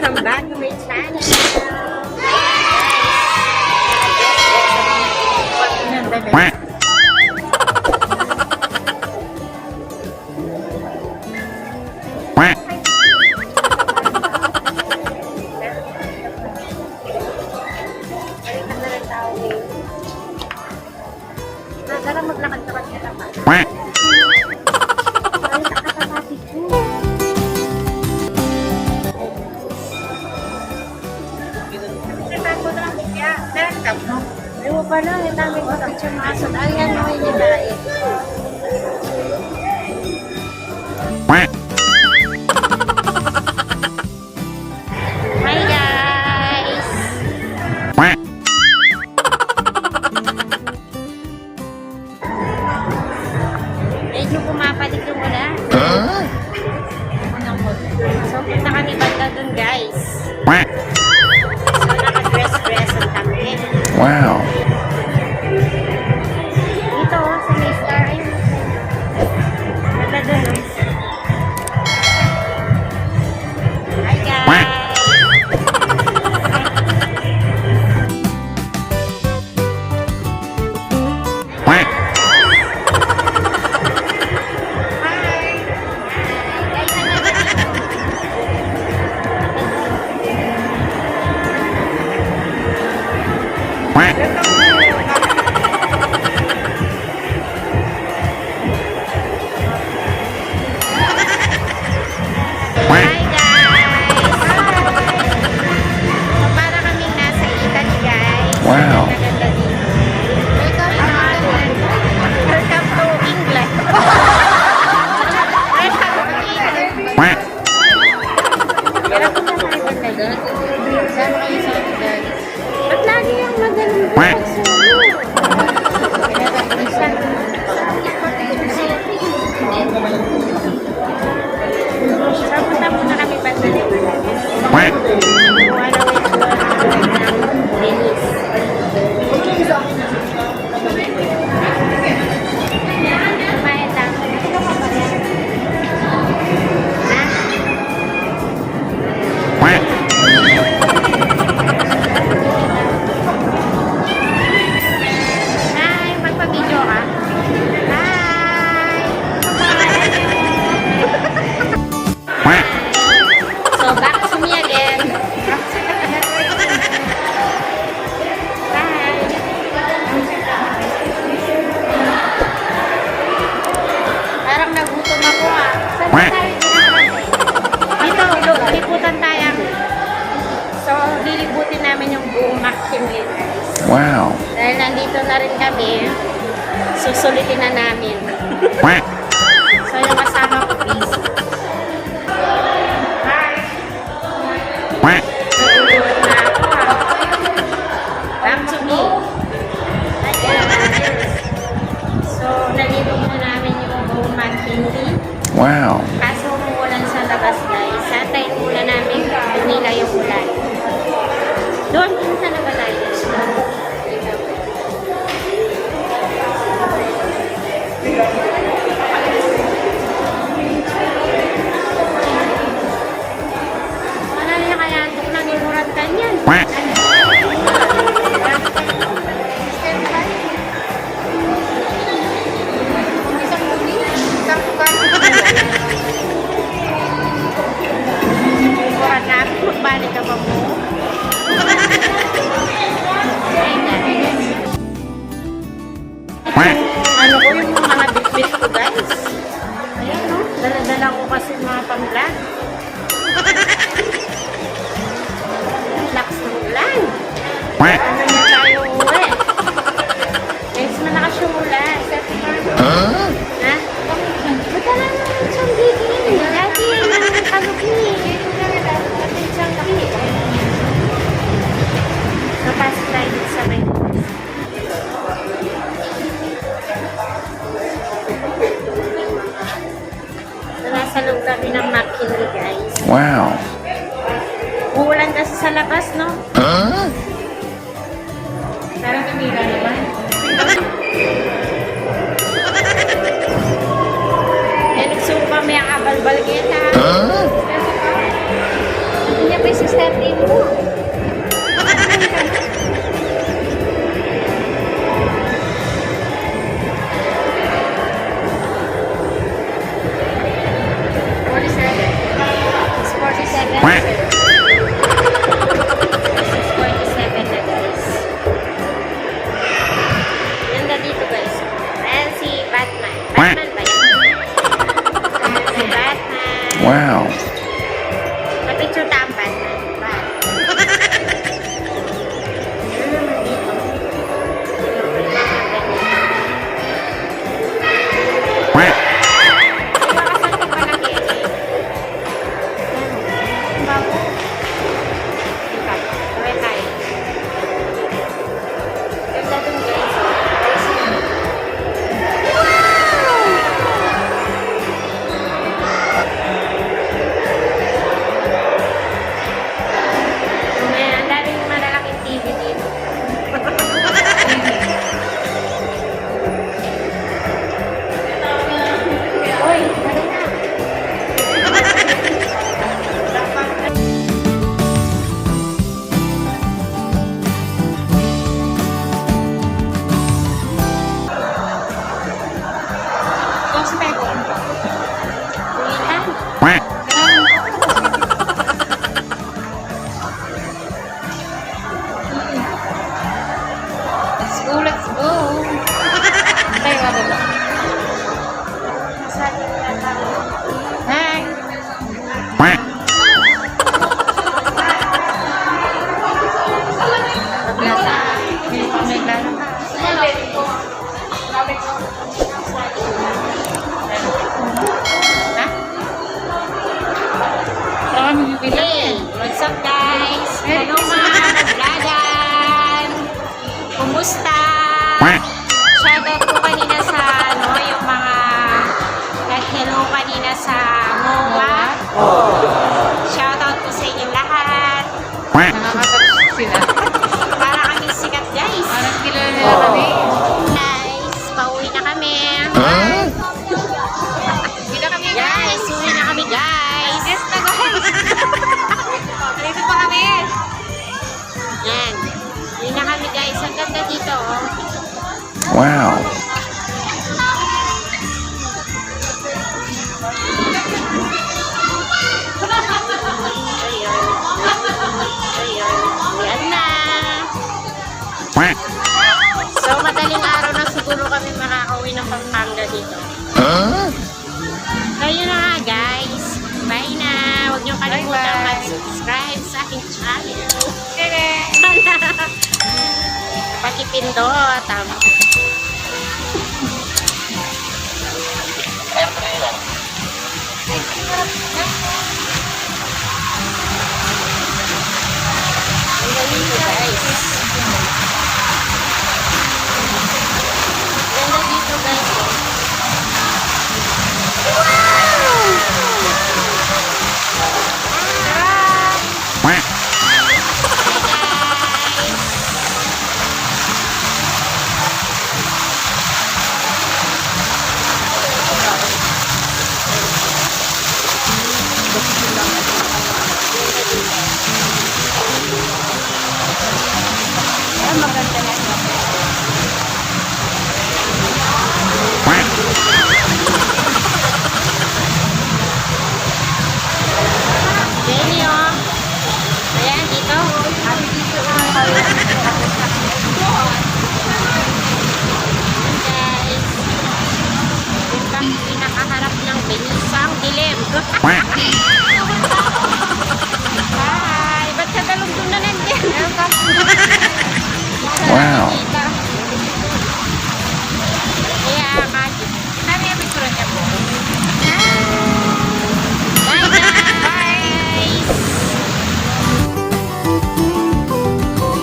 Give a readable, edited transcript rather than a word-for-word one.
Welcome back to my channel. Tara maglakad-lakad ka naman. Ay, nakakapatid ko. Nagtago na lang niya. Nagtap mo. Ayaw pa lang. Itangin ko sa picture mga asod. Ayan mo yung nilay. Hi guys! Medyo pumapalit yung ulan. So, punta kami banda dun, guys. So, naka-dress ang kami. Wow. Dito, sa may star. Ayun. Banda dun, no? Hi, guys! Wow. Welcome to England. Pero kung nakakita na doon, sama kayo sa akin, guys. Ba't lagi yung magaling ko magsulo? So, punta muna kami banda dito. Lilibutin namin yung buong McKinley, guys. Wow. Dahil nandito na rin kami, susulitin na namin. So, yung kasama ko, please. Hi! Natulog na ako, ha? Back to me. Hi, guys. So, nalibog na namin yung buong McKinley. Wow. Kaso umuulan sa labas, guys. Satay ulan namin, nila yung ulan. Doon, minsan na ba tayo? Wala na kaya ito nang imurat ka niyan. Imurat na ako, magbalik ka ba mo? Ano ko yung mga bitbit ko, guys. Ayan, no? Dala-dala ko kasi mga pang-vlog. Relax ng ulan. Ano na tayo uwi? Guys, malakas yung ulan. Ha? Ba't na naman siyang gigil? Dati yan ang kalugi. Siyang gigil. Napasok tayo dito sa may nasa loob kami ng McKinley, guys. Wow. Uulan kasi sa labas, no? Parang tumira naman. Eh, nagsuko kami ang abalbalgeta. Hindi niya pa yung sister birthday mo. It's 47. It's 47 na guys. Ganda dito guys. Ayan si Batman. Batman ba yun? Ayan si Batman. Wow. Napicture ta ang Batman. Ano naman dito? Iwakasan ko pa lang yan eh. Ang bago. Diba? Kawin tayo. Ganda dun guys. May ang daming malalaking TV dito. Uy, dali na. Uy na. Let's go, let's go. Tayo nga ba? Sabi nila tayo. Hi. Maglata. May laro ka. Ha? Hey, what's up guys? Hello mga naglagan. Kumusta? Shoutout po kanina sa yung mga nag-hello kanina sa MOA. Shoutout po sa inyong lahat. Nakakatouch sila. Para kami sikat guys. Parang kilala nila kami. Guys, pauwi na kami. Hindi na kami Guys, uwi na kami guys. Yes na guys. Dito pa kami. Yan. Uwi na kami guys. Ang ganda dito oh. Wow. Ayun. Ayun. Yan na. So, madaling araw na siguro kami makakauwi ng Pampanga dito. Huh? Ayun na nga guys. Bye na. Huwag niyo kalimutan Bye-bye. mag-subscribe sa aking channel. Kere. Pakipindot. Siyempre yan.